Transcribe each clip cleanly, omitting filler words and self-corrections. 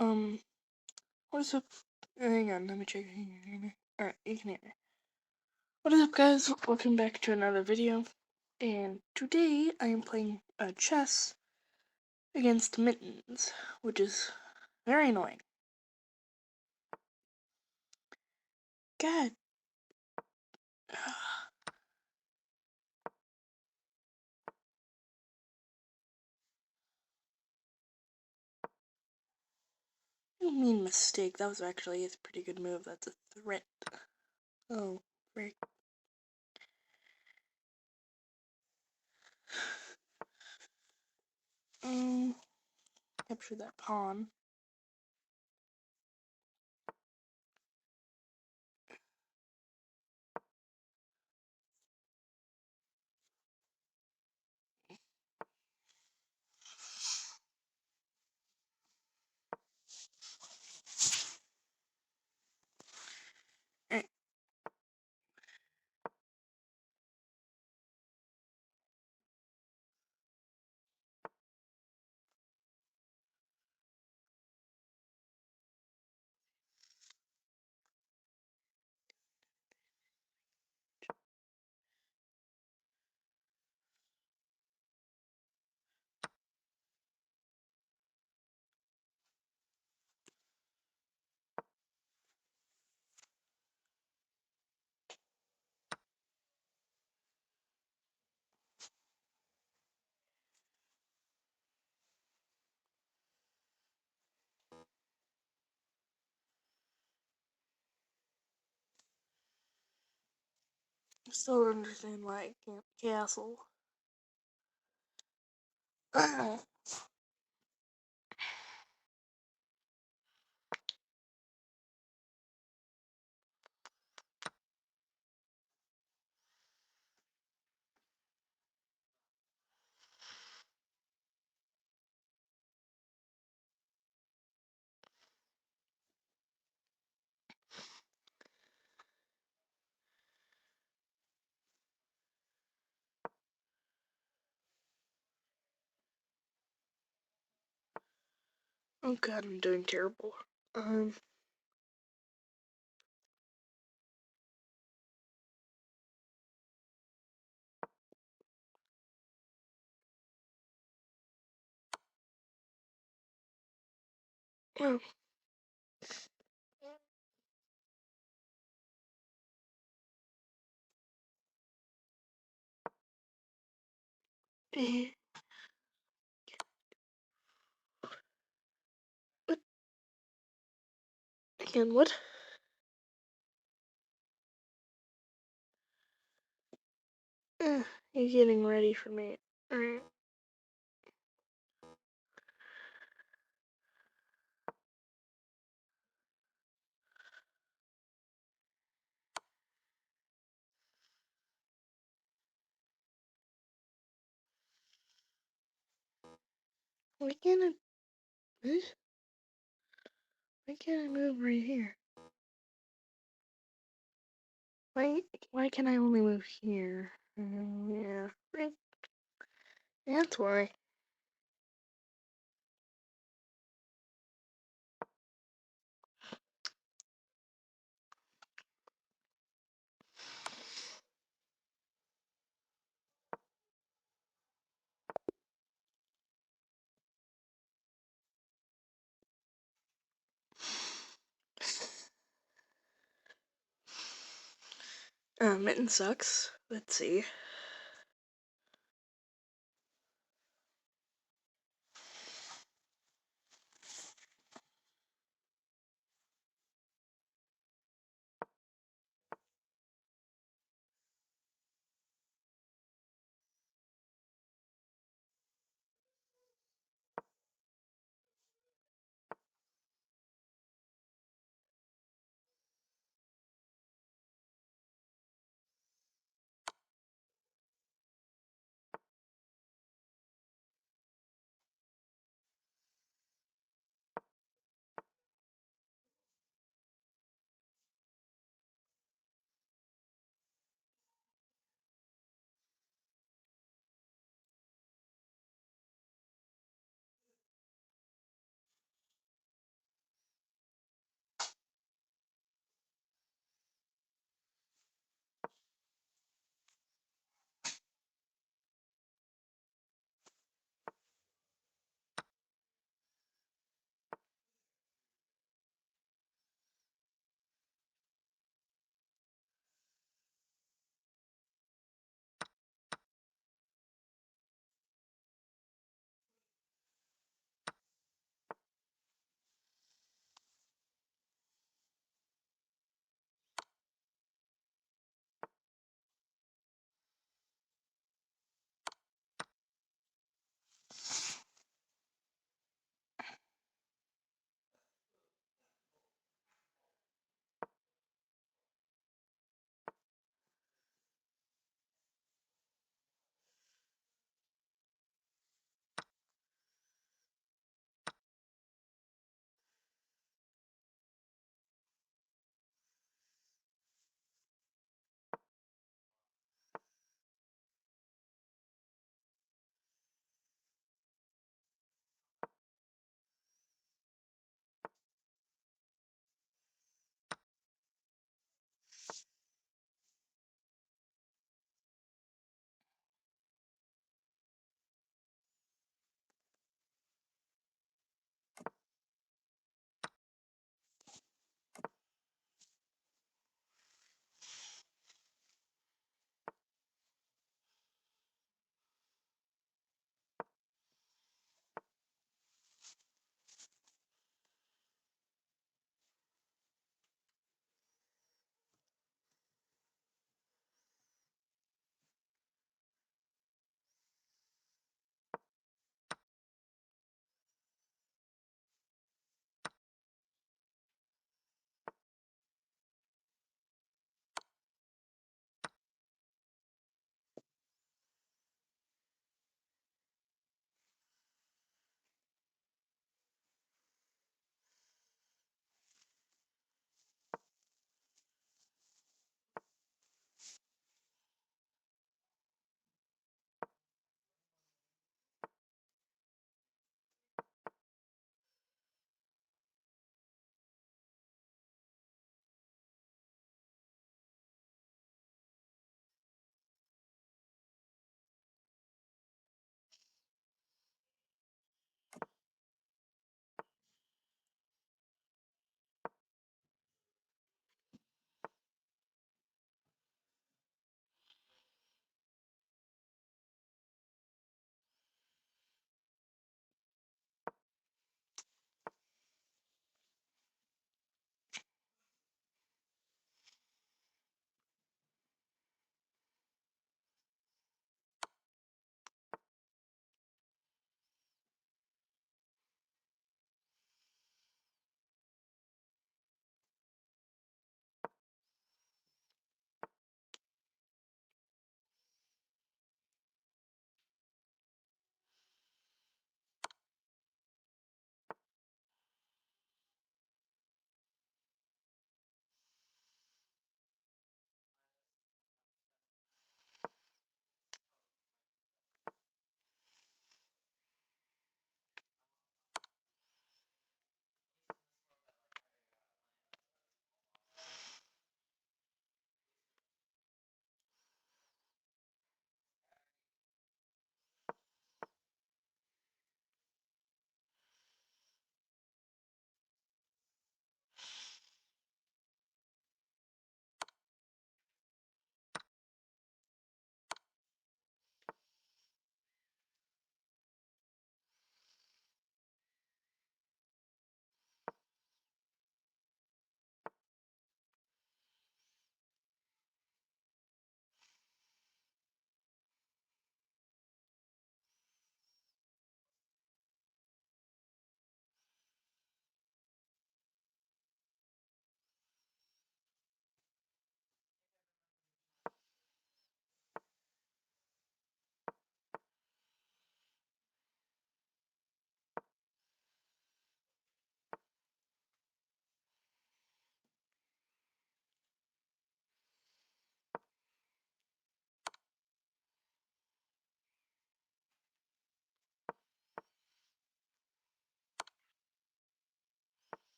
Um, what is up? Hang on, let me check. Alright, you can hear me. What is up, guys? Welcome back to another video. And today I am playing chess against Mittens, which is very annoying. God. You mean mistake? That was actually a pretty good move. That's a threat. Oh, frick. Capture that pawn. I still don't understand why I can't castle. Oh god, I'm doing terrible. Oh. Eh. What? Again, what? You're getting ready for me. Alright. Why can't I move? Why can't I move right here? Why can I only move here? Yeah. Right. That's why. Mitten sucks. Let's see.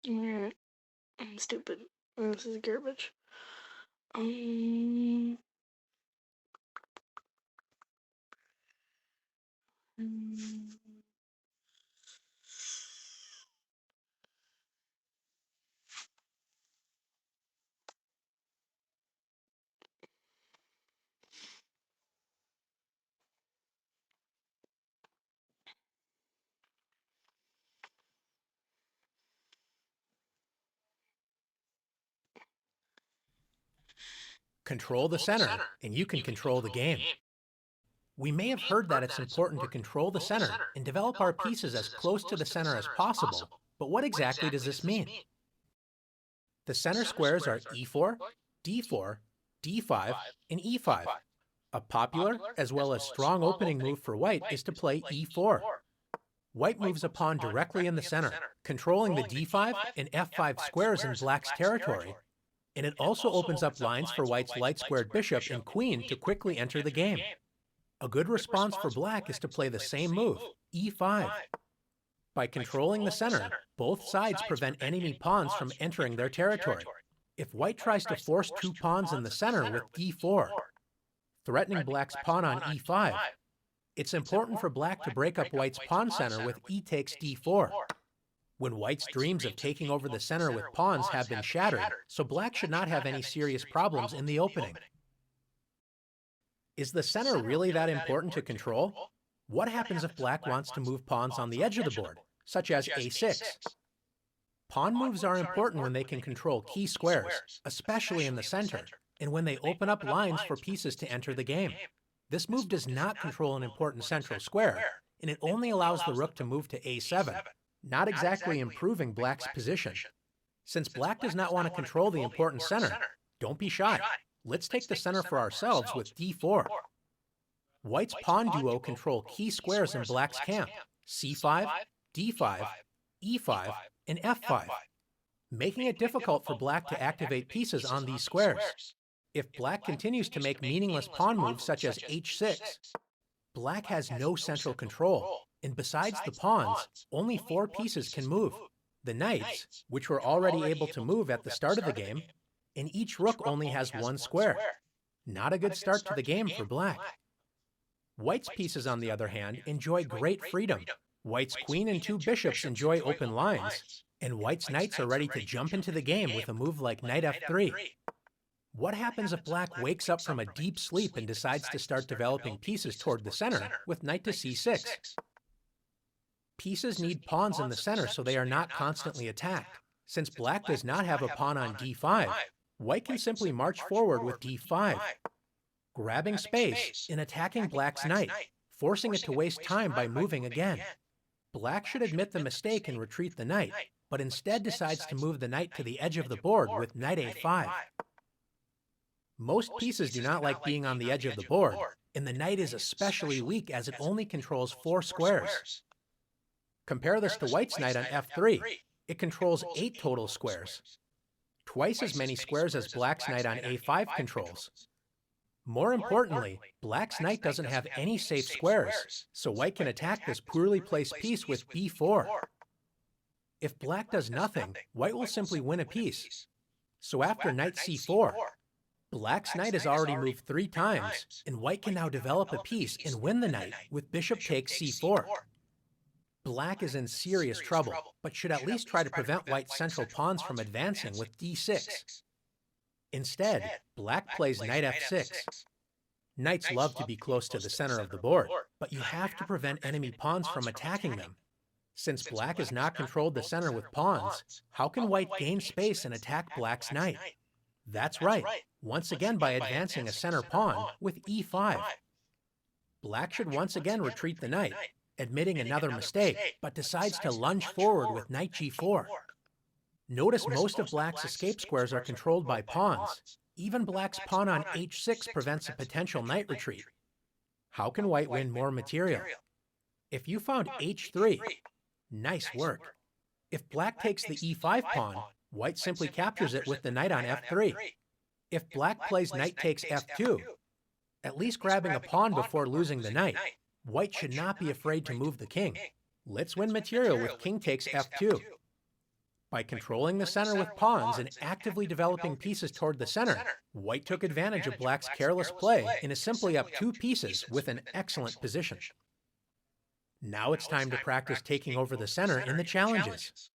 Alright, I'm stupid. This is garbage. Control the center, and you can control the game. We may have heard that it's important to control the center and develop our pieces as close to the center as possible, but what exactly does this mean? The center squares are e4, d4, d5, and e5. A popular, as well as strong opening move for white is to play e4. White moves a pawn directly in the center, controlling the d5 and f5 squares in black's territory, and it also opens up lines for white's light-squared bishop and queen to quickly enter the game. A good response for black is to play the same move, e5. By controlling the center, both sides prevent enemy pawns from entering their territory. If white tries to force two pawns in the center with d4, threatening black's pawn on e5, it's important for black to break up white's pawn center with e takes d4. When white's dreams of taking over the center with pawns have been shattered, so black should not have any serious problems in the opening. Is the center really that important to control? What happens if black wants to move pawns on the edge of the board, such as a6? Pawn moves are important when they can control key squares, especially in the center, and when they open up lines for pieces to enter the game. This move does not control an important central square, and it only allows the rook to move to a7, not exactly improving black's position. Since black does not want to control the important center, don't be shy. Let's take the center for ourselves with d4. White's pawn duo control key squares in black's camp, c5, d5, e5, and f5, making it difficult for black to activate pieces on these squares. If black continues to make meaningless pawn moves such as h6, black has no central control, and besides the pawns, only 4 pieces can move. The knights, which were already able to move at the start of the game, and each rook only has 1 square. Not a good start to the game for black. White's pieces, on the other hand, enjoy great freedom. White's queen and 2 bishops enjoy open lines, and white's knights are ready to jump into the game with a move like knight f3. What happens if black wakes up from a deep sleep and decides to start developing pieces toward the center with knight to c6? Pieces need pawns in the center so they are not constantly attacked. Since black does not have a pawn on d5, white can simply march forward with d5, grabbing space and attacking black's knight, forcing it to waste time by moving again. Black should admit the mistake and retreat the knight, but instead decides to move the knight to the edge of the board with knight a5. Most pieces do not like being on the edge of the board, and the knight is especially weak as it only controls 4 squares. Compare this to white's knight on f3. It controls 8 total squares, twice as many squares as black's knight on a5 controls. More importantly, black's knight doesn't have any safe squares, so white can attack this poorly placed piece with b4. If black does nothing, white will simply win a piece. So after knight c4, black's knight has already moved 3 times, and white can now develop a piece and win the knight with bishop takes c4. Black is in serious trouble, but should at least try to prevent white's central pawns from advancing with d6. Instead, black plays knight f6. Knights love to be close to the center of the board, but you have to prevent enemy pawns from attacking them. Since black has not controlled the center with pawns, how can white gain space and attack black's knight? That's right, once again by advancing a center pawn with e5. Black should once again retreat the knight, admitting another mistake, but decides to lunge forward with knight g4. Notice most of black's escape squares are controlled by pawns. Even black's pawn on h6 prevents a potential knight retreat. How can white win more material? If you found h3, nice work. If black takes the e5 pawn, white simply captures it with the knight on f3. If black plays knight takes f2, at least grabbing a pawn before losing the knight, white should not be afraid to move the king. Let's win material with king takes f2. By controlling the center with pawns and actively developing pieces toward the center, White took advantage of Black's careless play and is simply up 2 pieces with an excellent position. Now it's time to practice taking over the center in the challenges.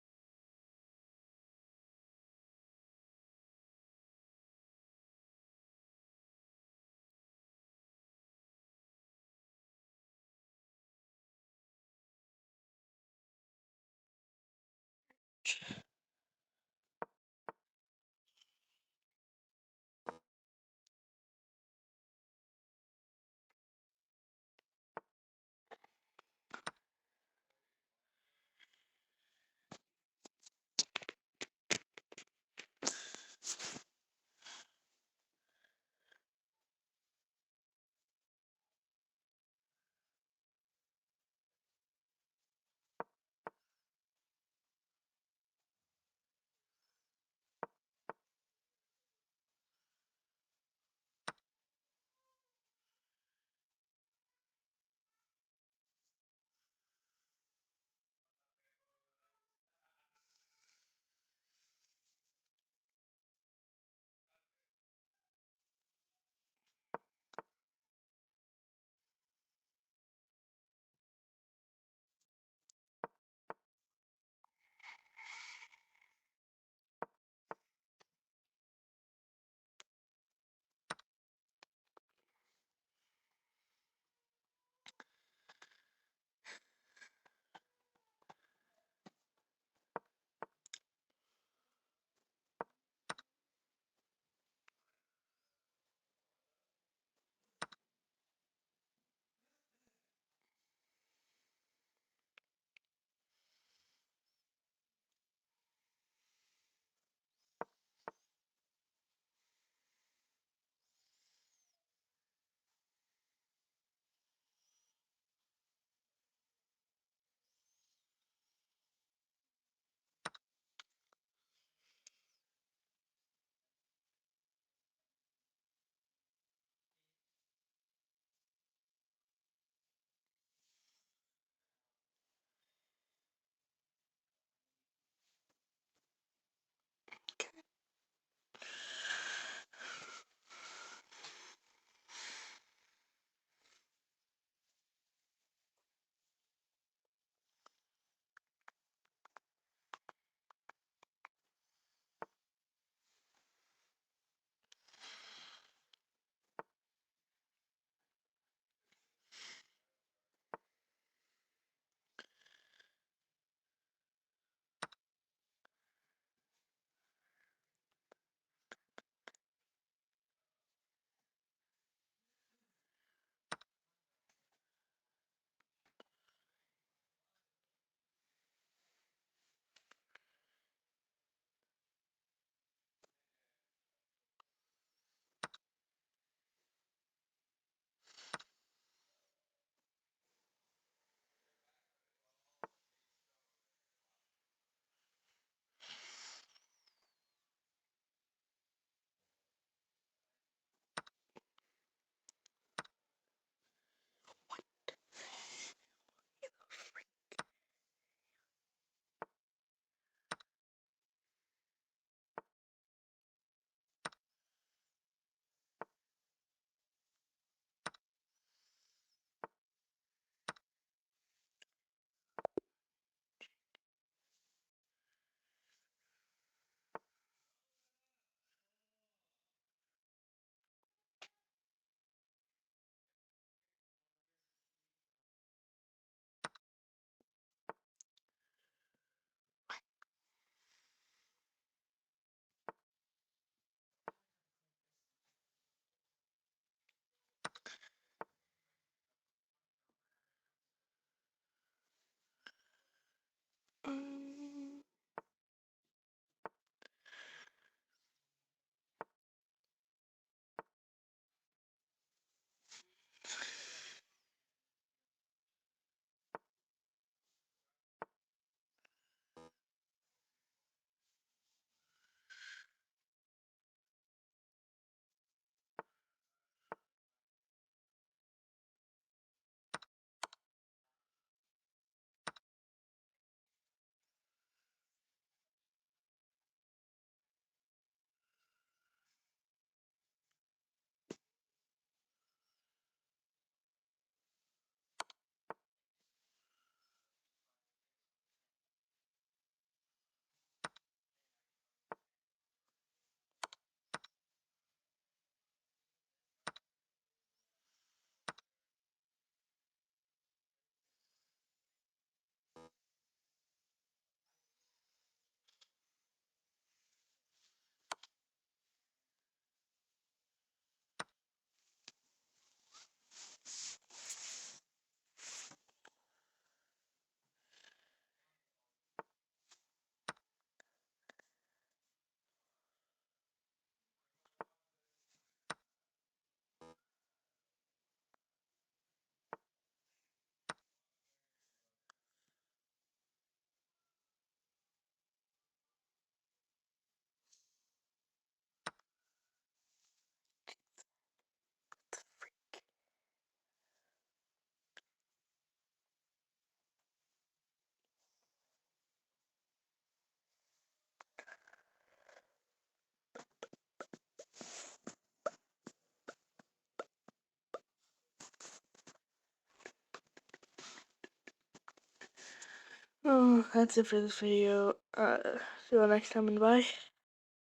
that's it for this video. See you all next time and bye.